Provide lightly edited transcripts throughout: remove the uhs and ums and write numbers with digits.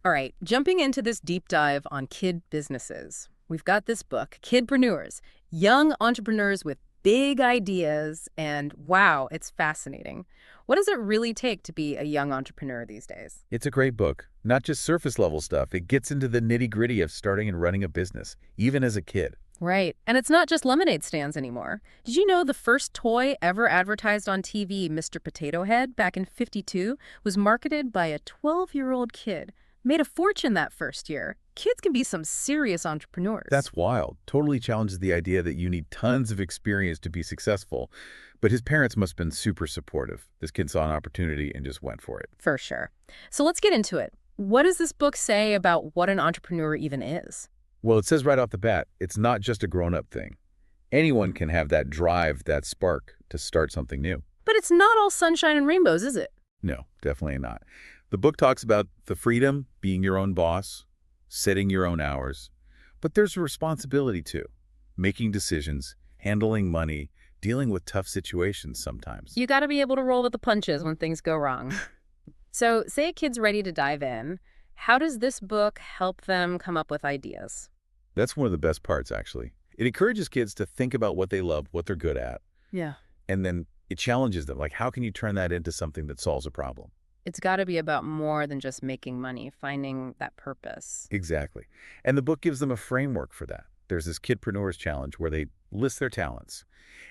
All right, jumping into this deep dive on kid businesses. We've got this book, Kidpreneurs, Young Entrepreneurs with Big Ideas, and wow, it's fascinating. What does it really take to be a young entrepreneur these days? It's a great book. Not just surface level stuff, it gets into the nitty-gritty of starting and running a business, even as a kid. Right, and it's not just lemonade stands anymore. Did you know the first toy ever advertised on TV, Mr. Potato Head, back in '52, was marketed by a 12-year-old kid? Made a fortune that first year. Kids can be some serious entrepreneurs. That's wild. Totally challenges the idea that you need tons of experience to be successful. But his parents must have been super supportive. This kid saw an opportunity and just went for it. For sure. So let's get into it. What does this book say about what an entrepreneur even is? Well, it says right off the bat, it's not just a grown-up thing. Anyone can have that drive, that spark to start something new. But it's not all sunshine and rainbows, is it? No, definitely not. The book talks about the freedom, being your own boss, setting your own hours. But there's a responsibility too. Making decisions, handling money, dealing with tough situations sometimes. You got to be able to roll with the punches when things go wrong. So, say a kid's ready to dive in. How does this book help them come up with ideas? That's one of the best parts, actually. It encourages kids to think about what they love, what they're good at, Yeah. and then it challenges them. Like, how can you turn that into something that solves a problem? It's got to be about more than just making money, finding that purpose. Exactly. And the book gives them a framework for that. There's this Kidpreneurs Challenge where they list their talents,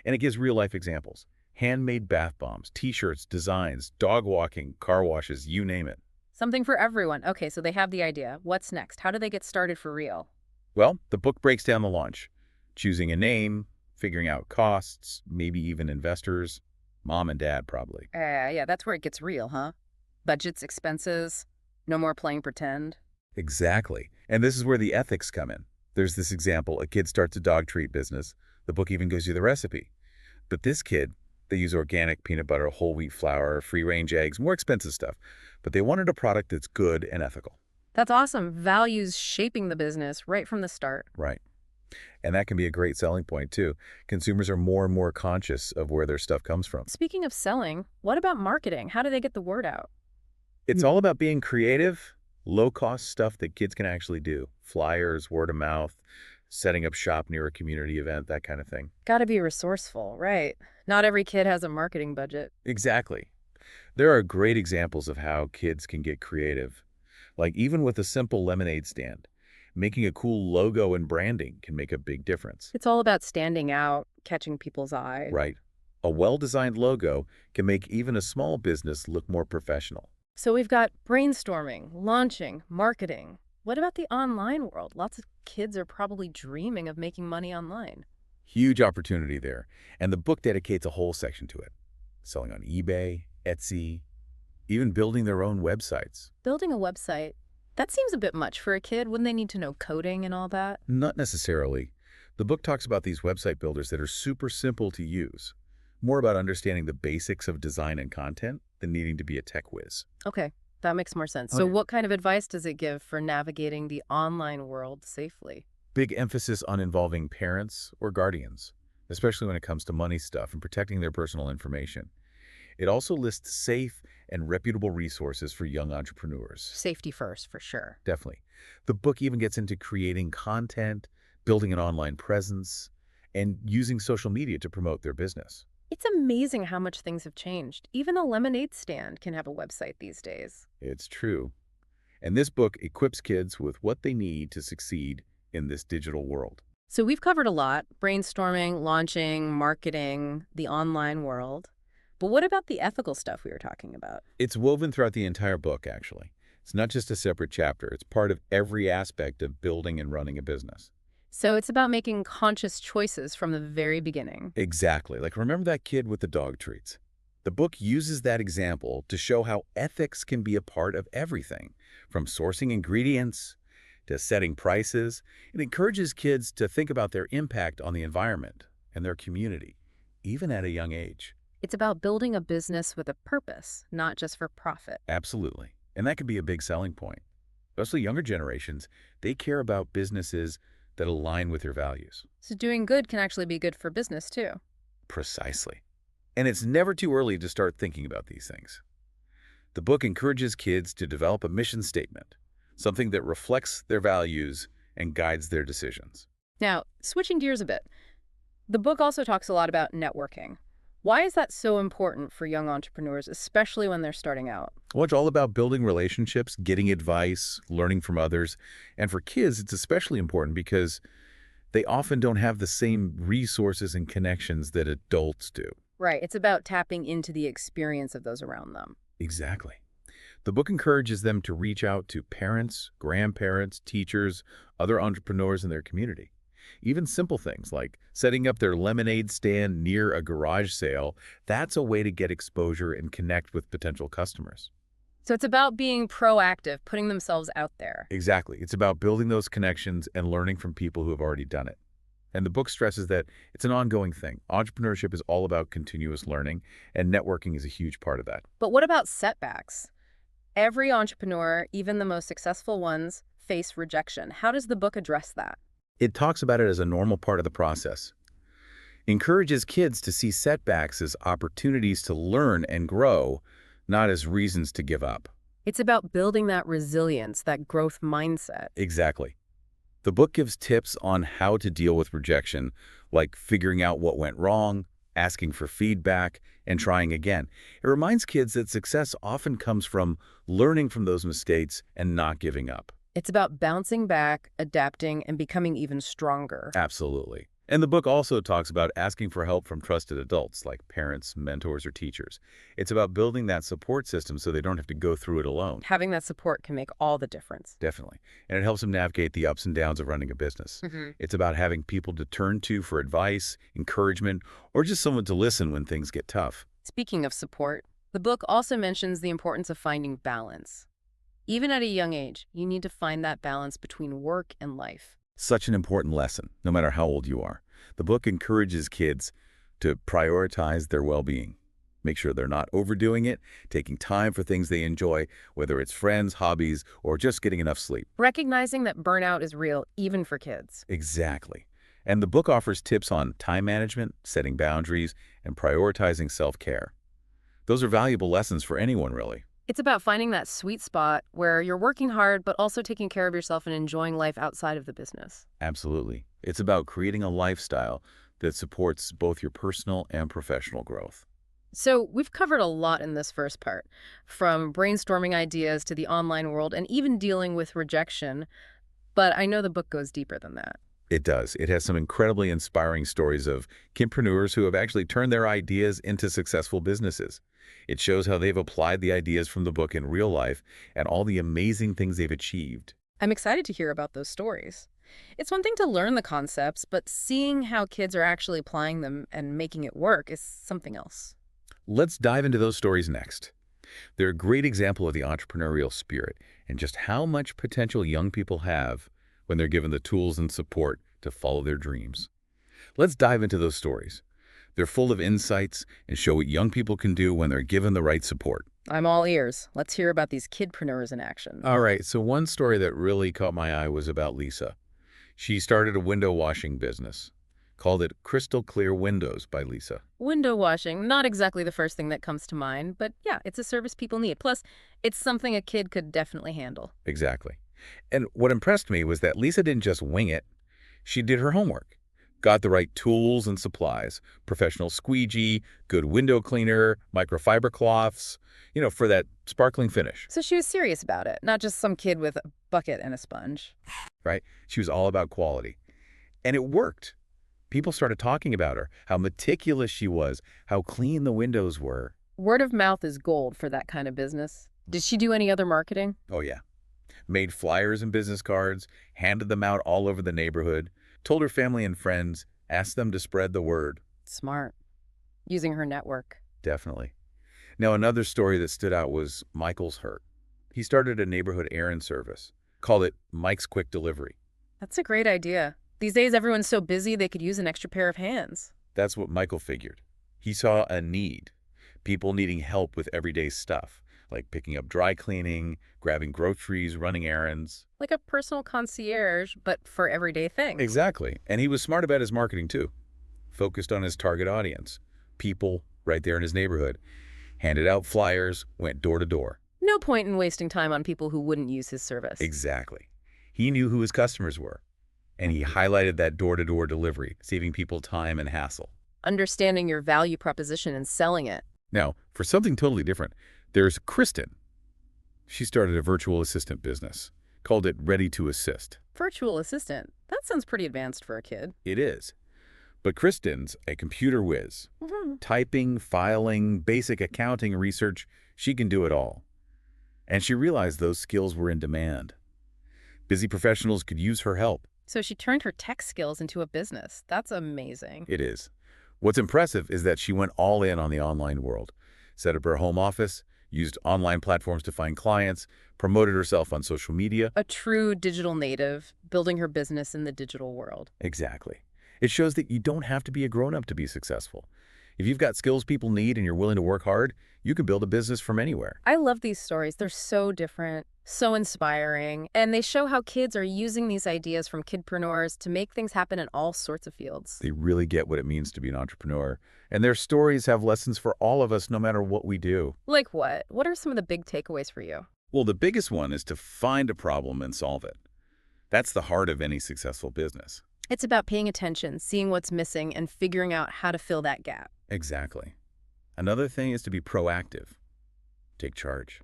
and it gives real-life examples. Handmade bath bombs, T-shirts, designs, dog walking, car washes, you name it. Something for everyone. Okay, so they have the idea. What's next? How do they get started for real? Well, the book breaks down the launch. Choosing a name, figuring out costs, maybe even investors, mom and dad probably. Yeah, that's where it gets real, huh? Budgets, expenses, no more playing pretend. Exactly. And this is where the ethics come in. There's this example, a kid starts a dog treat business. The book even gives you the recipe. But this kid, they use organic peanut butter, whole wheat flour, free-range eggs, more expensive stuff. But they wanted a product that's good and ethical. That's awesome. Values shaping the business right from the start. Right. And that can be a great selling point, too. Consumers are more and more conscious of where their stuff comes from. Speaking of selling, what about marketing? How do they get the word out? It's all about being creative, low-cost stuff that kids can actually do. Flyers, word of mouth, setting up shop near a community event, that kind of thing. Got to be resourceful, right? Not every kid has a marketing budget. Exactly. There are great examples of how kids can get creative. Like even with a simple lemonade stand, making a cool logo and branding can make a big difference. It's all about standing out, catching people's eye. Right. A well-designed logo can make even a small business look more professional. So we've got brainstorming, launching, marketing. What about the online world? Lots of kids are probably dreaming of making money online. Huge opportunity there. And the book dedicates a whole section to it. Selling on eBay, Etsy, even building their own websites. Building a website, that seems a bit much for a kid. Wouldn't they need to know coding and all that? Not necessarily. The book talks about these website builders that are super simple to use. More about understanding the basics of design and content than needing to be a tech whiz. Okay, that makes more sense. So Okay. what kind of advice does it give for navigating the online world safely? Big emphasis on involving parents or guardians, especially when it comes to money stuff and protecting their personal information. It also lists safe and reputable resources for young entrepreneurs. Safety first, for sure. Definitely. The book even gets into creating content, building an online presence, and using social media to promote their business. It's amazing how much things have changed. Even a lemonade stand can have a website these days. It's true. And this book equips kids with what they need to succeed in this digital world. So we've covered a lot: brainstorming, launching, marketing, the online world. But what about the ethical stuff we were talking about? It's woven throughout the entire book, actually. It's not just a separate chapter. It's part of every aspect of building and running a business. So it's about making conscious choices from the very beginning. Exactly. Like, remember that kid with the dog treats? The book uses that example to show how ethics can be a part of everything, from sourcing ingredients to setting prices. It encourages kids to think about their impact on the environment and their community, even at a young age. It's about building a business with a purpose, not just for profit. Absolutely. And that can be a big selling point. Especially younger generations, they care about businesses that align with their values. So doing good can actually be good for business, too. Precisely. And it's never too early to start thinking about these things. The book encourages kids to develop a mission statement, something that reflects their values and guides their decisions. Now, switching gears a bit, the book also talks a lot about networking. Why is that so important for young entrepreneurs, especially when they're starting out? Well, it's all about building relationships, getting advice, learning from others. And for kids, it's especially important because they often don't have the same resources and connections that adults do. Right, it's about tapping into the experience of those around them. Exactly. The book encourages them to reach out to parents, grandparents, teachers, other entrepreneurs in their community. Even simple things like setting up their lemonade stand near a garage sale, that's a way to get exposure and connect with potential customers. So it's about being proactive, putting themselves out there. Exactly. It's about building those connections and learning from people who have already done it. And the book stresses that it's an ongoing thing. Entrepreneurship is all about continuous learning, and networking is a huge part of that. But what about setbacks? Every entrepreneur, even the most successful ones, face rejection. How does the book address that? It talks about it as a normal part of the process. Encourages kids to see setbacks as opportunities to learn and grow, not as reasons to give up. It's about building that resilience, that growth mindset. Exactly. The book gives tips on how to deal with rejection, like figuring out what went wrong, asking for feedback, and trying again. It reminds kids that success often comes from learning from those mistakes and not giving up. It's about bouncing back, adapting, and becoming even stronger. Absolutely. And the book also talks about asking for help from trusted adults like parents, mentors, or teachers. It's about building that support system so they don't have to go through it alone. Having that support can make all the difference. Definitely. And it helps them navigate the ups and downs of running a business. It's about having people to turn to for advice, encouragement, or just someone to listen when things get tough. Speaking of support, the book also mentions the importance of finding balance. Even at a young age, you need to find that balance between work and life. Such an important lesson, no matter how old you are. The book encourages kids to prioritize their well-being. Make sure they're not overdoing it, taking time for things they enjoy, whether it's friends, hobbies, or just getting enough sleep. Recognizing that burnout is real, even for kids. Exactly. And the book offers tips on time management, setting boundaries, and prioritizing self-care. Those are valuable lessons for anyone, really. It's about finding that sweet spot where you're working hard, but also taking care of yourself and enjoying life outside of the business. Absolutely. It's about creating a lifestyle that supports both your personal and professional growth. So we've covered a lot in this first part, from brainstorming ideas to the online world and even dealing with rejection. But I know the book goes deeper than that. It does. It has some incredibly inspiring stories of kidpreneurs who have actually turned their ideas into successful businesses. It shows how they've applied the ideas from the book in real life and all the amazing things they've achieved. I'm excited to hear about those stories. It's one thing to learn the concepts, but seeing how kids are actually applying them and making it work is something else. Let's dive into those stories next. They're a great example of the entrepreneurial spirit and just how much potential young people have when they're given the tools and support to follow their dreams. Let's dive into those stories. They're full of insights and show what young people can do when they're given the right support. I'm all ears. Let's hear about these kidpreneurs in action. All right, so one story that really caught my eye was about Lisa. She started a window washing business. Called it Crystal Clear Windows by Lisa. Window washing, not exactly the first thing that comes to mind, but yeah, it's a service people need. Plus, it's something a kid could definitely handle. Exactly. And what impressed me was that Lisa didn't just wing it. She did her homework. Got the right tools and supplies, professional squeegee, good window cleaner, microfiber cloths, for that sparkling finish. So she was serious about it, not just some kid with a bucket and a sponge. Right? She was all about quality. And it worked. People started talking about her, how meticulous she was, how clean the windows were. Word of mouth is gold for that kind of business. Did she do any other marketing? Oh, yeah. Made flyers and business cards, handed them out all over the neighborhood, told her family and friends, asked them to spread the word. Smart. Using her network. Definitely. Now, another story that stood out was Michael's hurt. He started a neighborhood errand service, called it Mike's Quick Delivery. That's a great idea. These days, everyone's so busy they could use an extra pair of hands. That's what Michael figured. He saw a need. People needing help with everyday stuff, like picking up dry cleaning, grabbing groceries, running errands. Like a personal concierge, but for everyday things. Exactly. And he was smart about his marketing, too. Focused on his target audience. People right there in his neighborhood. Handed out flyers, went door to door. No point in wasting time on people who wouldn't use his service. Exactly. He knew who his customers were, and he highlighted that door-to-door delivery, saving people time and hassle. Understanding your value proposition and selling it. Now, for something totally different, there's Kristen. She started a virtual assistant business, called it Ready to Assist. Virtual assistant. That sounds pretty advanced for a kid. It is. But Kristen's a computer whiz. Mm-hmm. Typing, filing, basic accounting research, she can do it all. And she realized those skills were in demand. Busy professionals could use her help. So she turned her tech skills into a business. That's amazing. It is. What's impressive is that she went all in on the online world, set up her home office, used online platforms to find clients, promoted herself on social media. A true digital native, building her business in the digital world. Exactly. It shows that you don't have to be a grown-up to be successful. If you've got skills people need and you're willing to work hard, you can build a business from anywhere. I love these stories. They're so different, so inspiring, and they show how kids are using these ideas from kidpreneurs to make things happen in all sorts of fields. They really get what it means to be an entrepreneur, and their stories have lessons for all of us no matter what we do. Like what? What are some of the big takeaways for you? Well, the biggest one is to find a problem and solve it. That's the heart of any successful business. It's about paying attention, seeing what's missing, and figuring out how to fill that gap. Exactly. Another thing is to be proactive. Take charge.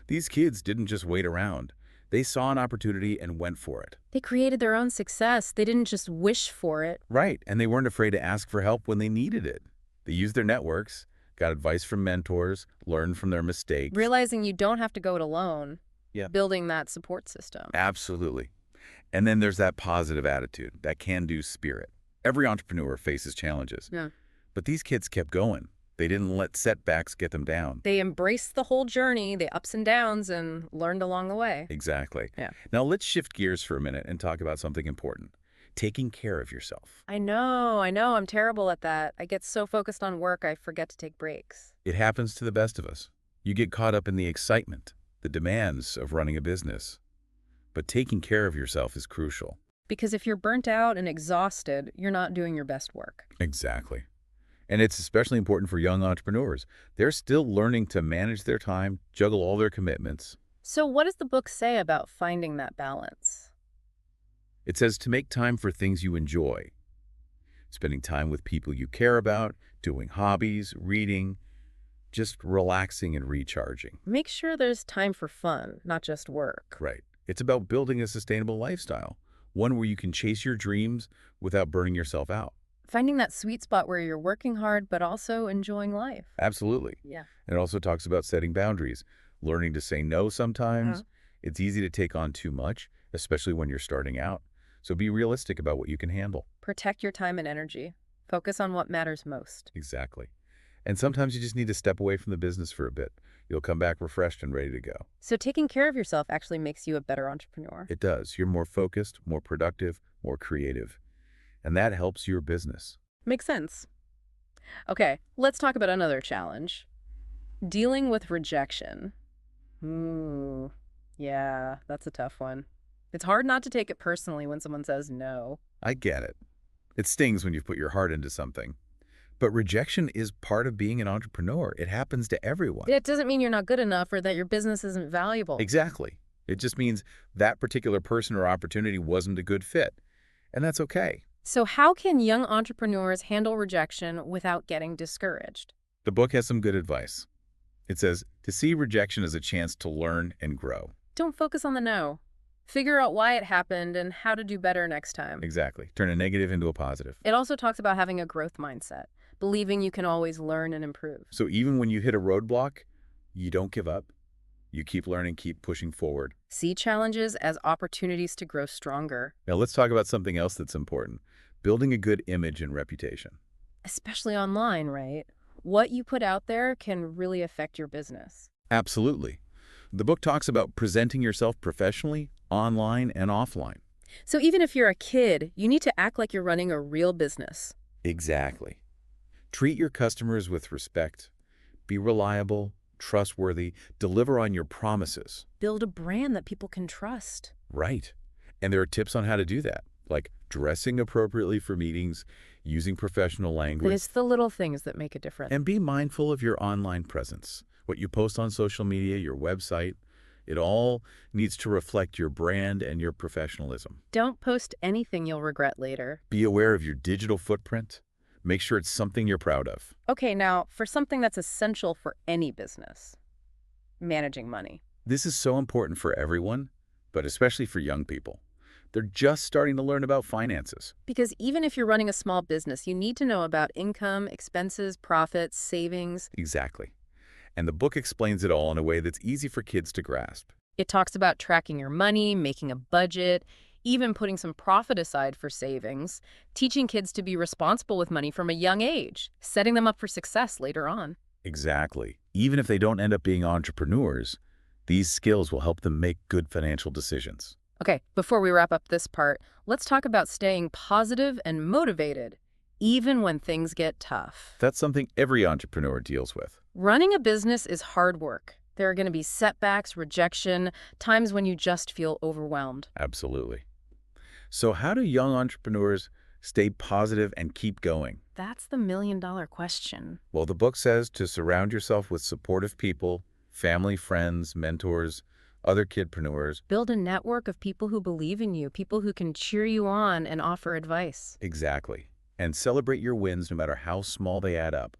These kids didn't just wait around. They saw an opportunity and went for it. They created their own success. They didn't just wish for it. Right, and they weren't afraid to ask for help when they needed it. They used their networks, got advice from mentors, learned from their mistakes. Realizing you don't have to go it alone. Yeah. Building that support system. Absolutely. And then there's that positive attitude, that can-do spirit. Every entrepreneur faces challenges. Yeah. But these kids kept going. They didn't let setbacks get them down. They embraced the whole journey, the ups and downs, and learned along the way. Exactly. Yeah. Now let's shift gears for a minute and talk about something important. Taking care of yourself. I know. I'm terrible at that. I get so focused on work, I forget to take breaks. It happens to the best of us. You get caught up in the excitement, the demands of running a business. But taking care of yourself is crucial. Because if you're burnt out and exhausted, you're not doing your best work. Exactly. And it's especially important for young entrepreneurs. They're still learning to manage their time, juggle all their commitments. So what does the book say about finding that balance? It says to make time for things you enjoy. Spending time with people you care about, doing hobbies, reading, just relaxing and recharging. Make sure there's time for fun, not just work. Right. It's about building a sustainable lifestyle, one where you can chase your dreams without burning yourself out. Finding that sweet spot where you're working hard but also enjoying life. Absolutely. Yeah. And it also talks about setting boundaries, learning to say no sometimes. It's easy to take on too much, especially when you're starting out. So be realistic about what you can handle. Protect your time and energy. Focus on what matters most. Exactly. And sometimes you just need to step away from the business for a bit. You'll come back refreshed and ready to go. So taking care of yourself actually makes you a better entrepreneur. It does. You're more focused, more productive, more creative. And that helps your business. Makes sense. Okay, let's talk about another challenge. Dealing with rejection. Yeah, that's a tough one. It's hard not to take it personally when someone says no. I get it. It stings when you put your heart into something. But rejection is part of being an entrepreneur. It happens to everyone. It doesn't mean you're not good enough or that your business isn't valuable. Exactly. It just means that particular person or opportunity wasn't a good fit. And that's okay. So how can young entrepreneurs handle rejection without getting discouraged? The book has some good advice. It says to see rejection as a chance to learn and grow. Don't focus on the no. Figure out why it happened and how to do better next time. Exactly. Turn a negative into a positive. It also talks about having a growth mindset, believing you can always learn and improve. So even when you hit a roadblock, you don't give up. You keep learning, keep pushing forward. See challenges as opportunities to grow stronger. Now let's talk about something else that's important. Building a good image and reputation. Especially online, right? What you put out there can really affect your business. Absolutely. The book talks about presenting yourself professionally, online and offline. So even if you're a kid, you need to act like you're running a real business. Exactly. Treat your customers with respect. Be reliable, trustworthy, deliver on your promises. Build a brand that people can trust. Right. And there are tips on how to do that, like dressing appropriately for meetings, using professional language. It's the little things that make a difference. And be mindful of your online presence. What you post on social media, your website, it all needs to reflect your brand and your professionalism. Don't post anything you'll regret later. Be aware of your digital footprint. Make sure it's something you're proud of. Okay, now for something that's essential for any business, managing money. This is so important for everyone, but especially for young people. They're just starting to learn about finances. Because even if you're running a small business, you need to know about income, expenses, profits, savings. Exactly. And the book explains it all in a way that's easy for kids to grasp. It talks about tracking your money, making a budget, even putting some profit aside for savings, teaching kids to be responsible with money from a young age, setting them up for success later on. Exactly. Even if they don't end up being entrepreneurs, these skills will help them make good financial decisions. Okay, before we wrap up this part, let's talk about staying positive and motivated, even when things get tough. That's something every entrepreneur deals with. Running a business is hard work. There are going to be setbacks, rejection, times when you just feel overwhelmed. Absolutely. So how do young entrepreneurs stay positive and keep going? That's the million-dollar question. Well, the book says to surround yourself with supportive people, family, friends, mentors, other kidpreneurs. Build a network of people who believe in you, people who can cheer you on and offer advice. Exactly. And celebrate your wins no matter how small they add up,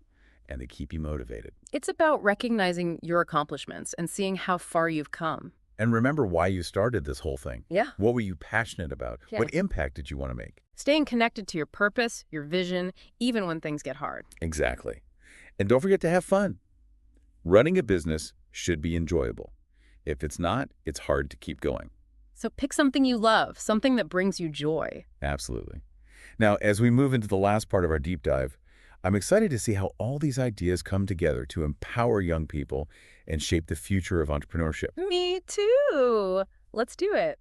and they keep you motivated. It's about recognizing your accomplishments and seeing how far you've come. And remember why you started this whole thing. Yeah. What were you passionate about? Yeah. What impact did you want to make? Staying connected to your purpose, your vision, even when things get hard. Exactly. And don't forget to have fun. Running a business should be enjoyable. If it's not, it's hard to keep going. So pick something you love, something that brings you joy. Absolutely. Now, as we move into the last part of our deep dive, I'm excited to see how all these ideas come together to empower young people and shape the future of entrepreneurship. Me too. Let's do it.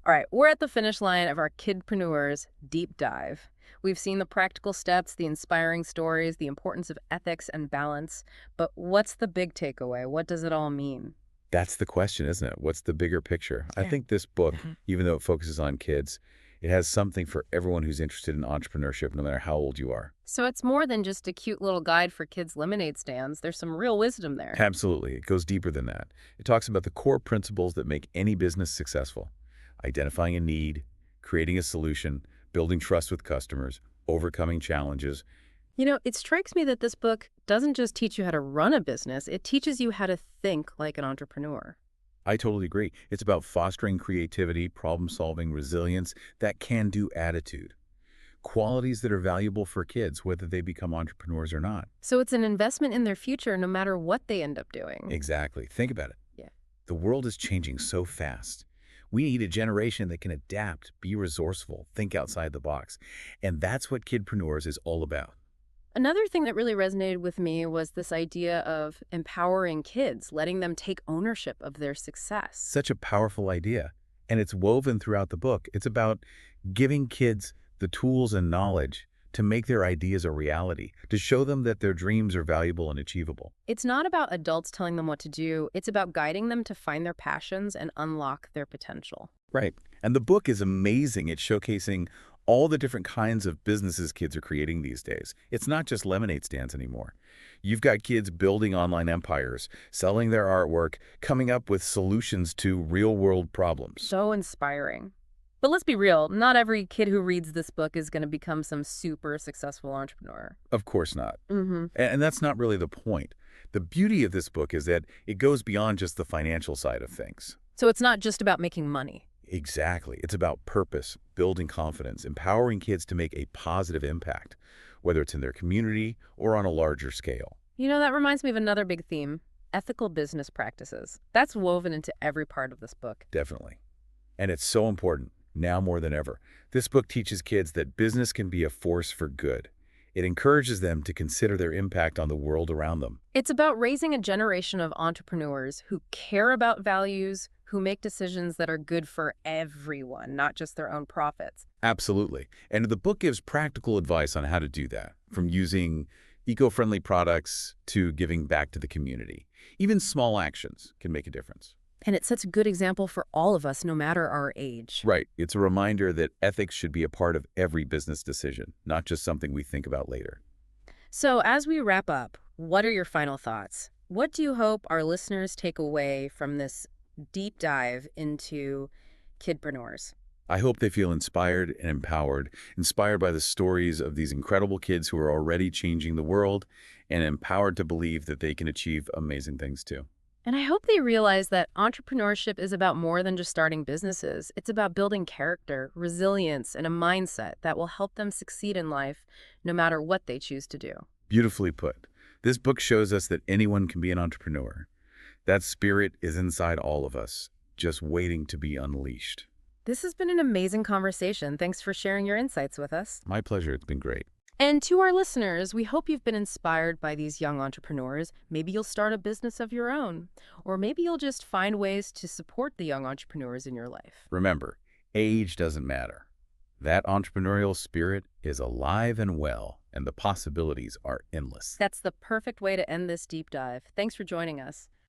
All right, we're at the finish line of our Kidpreneurs deep dive. We've seen the practical steps, the inspiring stories, the importance of ethics and balance. But what's the big takeaway? What does it all mean? That's the question, isn't it? What's the bigger picture? I Yeah. think this book, even though it focuses on kids, it has something for everyone who's interested in entrepreneurship, no matter how old you are. So it's more than just a cute little guide for kids' lemonade stands. There's some real wisdom there. Absolutely. It goes deeper than that. It talks about the core principles that make any business successful. Identifying a need, creating a solution, building trust with customers, overcoming challenges. You know, it strikes me that this book doesn't just teach you how to run a business, it teaches you how to think like an entrepreneur. I totally agree. It's about fostering creativity, problem-solving, resilience, that can-do attitude. Qualities that are valuable for kids, whether they become entrepreneurs or not. So it's an investment in their future no matter what they end up doing. Exactly. Think about it. Yeah. The world is changing so fast. We need a generation that can adapt, be resourceful, think outside the box. And that's what Kidpreneurs is all about. Another thing that really resonated with me was this idea of empowering kids, letting them take ownership of their success. Such a powerful idea. And it's woven throughout the book. It's about giving kids the tools and knowledge to make their ideas a reality, to show them that their dreams are valuable and achievable. It's not about adults telling them what to do. It's about guiding them to find their passions and unlock their potential. Right. And the book is amazing at showcasing all the different kinds of businesses kids are creating these days. It's not just lemonade stands anymore. You've got kids building online empires, selling their artwork, coming up with solutions to real-world problems. So inspiring. But let's be real, not every kid who reads this book is going to become some super successful entrepreneur. Of course not. Mm-hmm. And that's not really the point. The beauty of this book is that it goes beyond just the financial side of things. So it's not just about making money. Exactly. It's about purpose, building confidence, empowering kids to make a positive impact, whether it's in their community or on a larger scale. You know, that reminds me of another big theme, ethical business practices. That's woven into every part of this book. Definitely. And it's so important, now more than ever. This book teaches kids that business can be a force for good. It encourages them to consider their impact on the world around them. It's about raising a generation of entrepreneurs who care about values, who make decisions that are good for everyone, not just their own profits. Absolutely. And the book gives practical advice on how to do that, from using eco-friendly products to giving back to the community. Even small actions can make a difference. And it sets a good example for all of us, no matter our age. Right. It's a reminder that ethics should be a part of every business decision, not just something we think about later. So as we wrap up, what are your final thoughts? What do you hope our listeners take away from this deep dive into kidpreneurs? I hope they feel inspired and empowered, inspired by the stories of these incredible kids who are already changing the world, and empowered to believe that they can achieve amazing things too. And I hope they realize that entrepreneurship is about more than just starting businesses. It's about building character, resilience, and a mindset that will help them succeed in life no matter what they choose to do. Beautifully put. This book shows us that anyone can be an entrepreneur. That spirit is inside all of us, just waiting to be unleashed. This has been an amazing conversation. Thanks for sharing your insights with us. My pleasure. It's been great. And to our listeners, we hope you've been inspired by these young entrepreneurs. Maybe you'll start a business of your own, or maybe you'll just find ways to support the young entrepreneurs in your life. Remember, age doesn't matter. That entrepreneurial spirit is alive and well, and the possibilities are endless. That's the perfect way to end this deep dive. Thanks for joining us.